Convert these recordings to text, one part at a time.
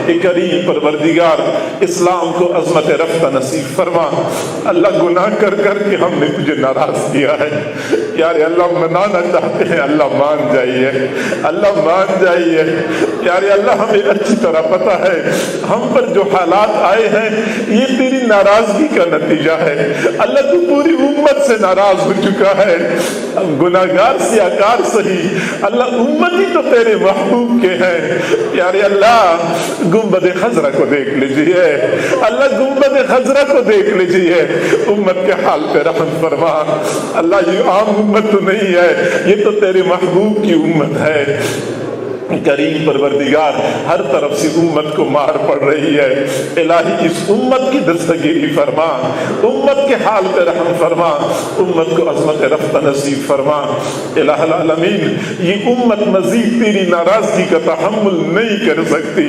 اے کریم پروردگار اسلام کو عظمت رفتہ نصیب فرما۔ اللہ گناہ کر کر کے ہم نے تجھے ناراض کیا ہے، یار اللہ منانا چاہتے ہیں، اللہ مان جائیے، اللہ مان جائیے یار اللہ۔ ہمیں اچھی طرح پتہ ہے ہم پر جو حالات آئے ہیں یہ تیری ناراضگی کا نتیجہ ہے اللہ۔ تو پوری امت سے ناراض ہو چکا ہے، گناہگار سیاکار صحیح اللہ، امت ہی تو تیرے محبوب کے ہیں پیارے اللہ۔ گنبد خضرا کو دیکھ لیجئے اللہ، گنبد خضرا کو دیکھ لیجئے، امت کے حال پہ رحم فرما اللہ۔ یہ عام امت تو نہیں ہے، یہ تو تیرے محبوب کی امت ہے کریم پروردگار۔ ہر طرف سے امت کو مار پڑ رہی ہے، الہی اس امت کی دستگیری فرما، امت کے حال پہ رحم فرما، امت کو عظمت رفتہ نصیب فرما الہ العالمین۔ یہ امت مزید تیری ناراضگی کا تحمل نہیں کر سکتی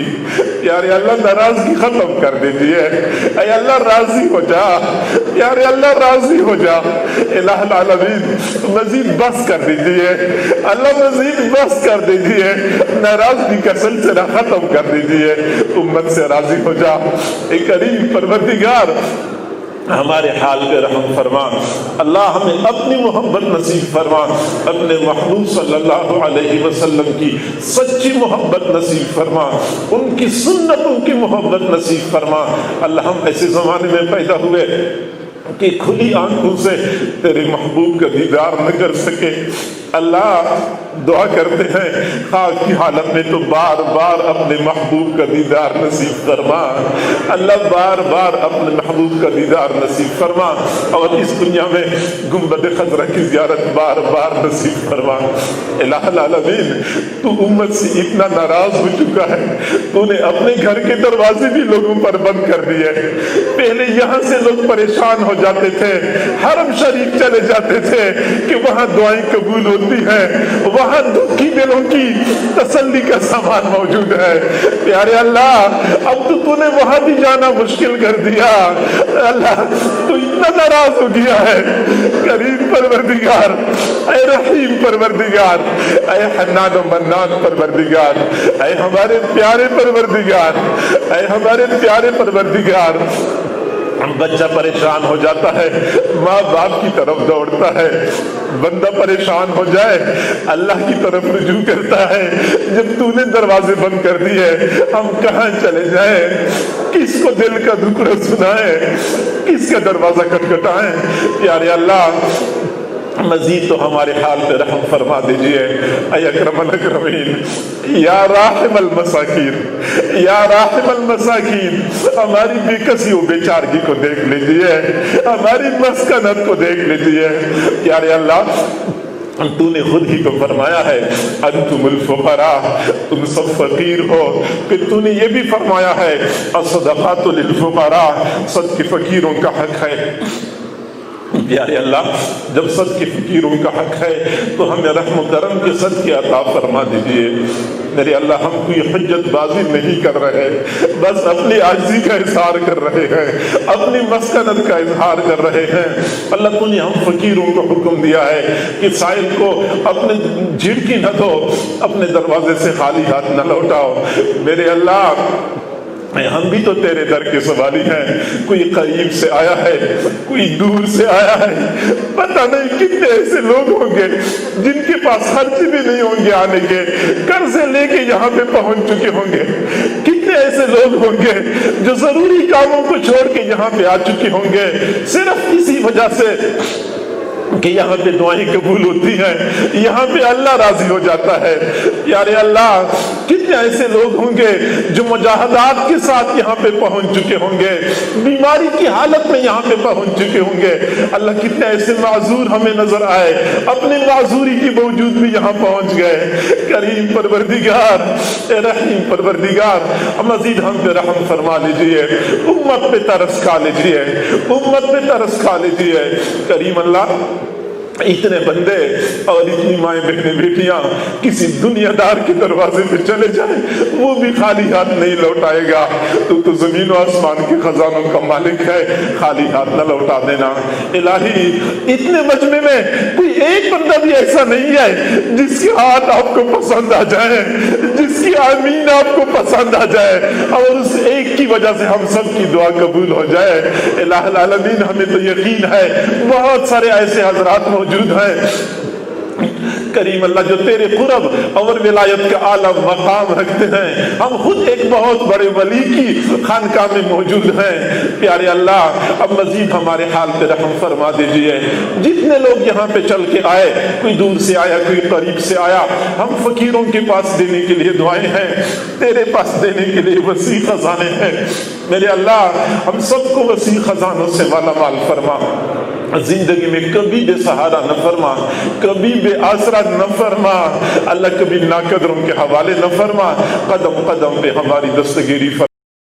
پیارے اللہ، ناراضگی ختم کر دیجیے اے اللہ، راضی ہو جا پیارے اللہ، راضی ہو جا الہ العالمین۔ مزید بس کر دیجیے اللہ، مزید بس کر دیجیے، ناراضگی کا سلسلہ ختم کر دیجیے، امت سے راضی ہو جا اے کریم پروردگار۔ ہمارے حال پہ رحم فرما اللہ، ہمیں اپنی محبت نصیب فرما، اپنے محبوب صلی اللہ علیہ وسلم کی سچی محبت نصیب فرما، ان کی سنتوں کی محبت نصیب فرما اللہ۔ ہم ایسے زمانے میں پیدا ہوئے کہ کھلی آنکھوں سے تیرے محبوب کا دیدار نہ کر سکے اللہ۔ دعا کرتے ہیں خاک کی حالت میں تو بار بار اپنے محبوب کا دیدار نصیب فرما اللہ، بار بار اپنے محبوب کا دیدار نصیب فرما، اور اس دنیا میں گنبد خضرا کی زیارت بار بار نصیب فرما الہ العالمین۔ تو امت سے اتنا ناراض ہو چکا ہے، تو نے اپنے گھر کے دروازے بھی لوگوں پر بند کر دیے۔ پہلے یہاں سے لوگ پریشان ہو جاتے تھے، حرم شریف چلے جاتے تھے کہ وہاں دعائیں قبول ہوتی ہیں، وہاں دکھی دلوں کی تسلی کا سامان موجود ہے پیارے اللہ۔ اب تو نے وہاں بھی جانا مشکل کر دیا اللہ، تو اتنا ناراض ہو گیا ہے کریم پروردگار، اے رحیم پروردگار، اے حنان و منان پروردگار، اے ہمارے پیارے پروردگار، اے ہمارے پیارے پروردگار۔ بچہ پریشان ہو جاتا ہے، ماں باپ کی طرف دوڑتا ہے، بندہ پریشان ہو جائے اللہ کی طرف رجوع کرتا ہے۔ جب تو نے دروازے بند کر دیے ہم کہاں چلے جائیں، کس کو دل کا دکڑا سنائیں، کس کا دروازہ کھٹکھٹائیں پیارے اللہ۔ مزید تو ہمارے حال پہ رحم فرما دیجئے اے اکرم الاکرمین، یا راحم المساکین، یا راحم المساکین۔ ہماری بے کسی و بے چارگی کو دیکھ لیجئے، ہماری مسکنت کو دیکھ لیجئے پیارے اللہ۔ تو نے خود ہی تو فرمایا ہے انتم الفقراء، تم سب فقیر ہو، پھر تو نے یہ بھی فرمایا ہے الصدقات للفقراء، صدقہ فقیروں کا حق ہے پیارے اللہ۔ جب صدقے فقیروں کا حق ہے تو ہمیں رحم و کرم کے صدقے عطا فرما دیجئے میرے اللہ۔ ہم کوئی حجت بازی نہیں کر رہے، بس اپنی عاجزی کا اظہار کر رہے ہیں، اپنی مسکنت کا اظہار کر رہے ہیں اللہ۔ تو نے ہم فقیروں کو حکم دیا ہے کہ سائل کو اپنے جھڑکی نہ دو، اپنے دروازے سے خالی ہاتھ نہ لوٹاؤ میرے اللہ۔ ہم بھی تو تیرے در کے سوالی ہیں، کوئی قریب سے آیا ہے، کوئی دور سے آیا ہے، پتہ نہیں کتنے ایسے لوگ ہوں گے جن کے پاس خرچ بھی نہیں ہوں گے آنے کے، قرضے لے کے یہاں پہ پہنچ چکے ہوں گے، کتنے ایسے لوگ ہوں گے جو ضروری کاموں کو چھوڑ کے یہاں پہ آ چکے ہوں گے صرف اسی وجہ سے کہ یہاں پہ دعائیں قبول ہوتی ہیں، یہاں پہ اللہ راضی ہو جاتا ہے پیارے اللہ۔ کتنے ایسے لوگ ہوں گے جو مجاہدات کے ساتھ یہاں پہ پہنچ چکے ہوں گے، بیماری کی حالت میں یہاں پہ پہنچ چکے ہوں گے اللہ۔ کتنے ایسے معذور ہمیں نظر آئے، اپنی معذوری کی باوجود بھی یہاں پہنچ گئے کریم پروردگار، اے رحیم پروردگار۔ مزید ہم پہ رحم فرما لیجئے، امت پہ ترس کھا لیجئے، امت پہ ترس کھا لیجئے کریم اللہ۔ اتنے بندے اور اتنی مائیں بہنیں بیٹیاں کسی دنیا دار کے دروازے پہ چلے جائیں وہ بھی خالی ہاتھ نہیں لوٹائے گا. تو زمین و آسمان کے خزانوں کا مالک ہے, خالی ہاتھ نہ لوٹا دینا. الہی اتنے مجمع میں کوئی ایک بندہ بھی ایسا نہیں ہے جس کے ہاتھ آپ کو پسند آ جائے, جس کی آمین آپ کو پسند آ جائے اور اس ایک کی وجہ سے ہم سب کی دعا قبول ہو جائے. الہ العالمین ہمیں تو یقین ہے بہت سارے ایسے حضرات موجود ہیں کریم اللہ جو تیرے قرب اور ولایت کا اعلیٰ مقام رکھتے ہیں. ہم خود ایک بہت بڑے ولی کی خانقاہ میں موجود ہیں. پیارے اللہ اب مزید ہمارے حال پہ رحم فرما دیجئے. جتنے لوگ یہاں پہ چل کے آئے, کوئی دور سے آیا کوئی قریب سے آیا, ہم فقیروں کے پاس دینے کے لیے دعائیں ہیں, تیرے پاس دینے کے لیے وسیع خزانے ہیں. میرے اللہ ہم سب کو وسیع خزانوں سے مالا مال فرما, زندگی میں کبھی بے سہارا نہ فرما, کبھی بے آسرا نہ فرما. اللہ کبھی ناقدروں کے حوالے نہ فرما, قدم قدم پہ ہماری دستگیری فرما.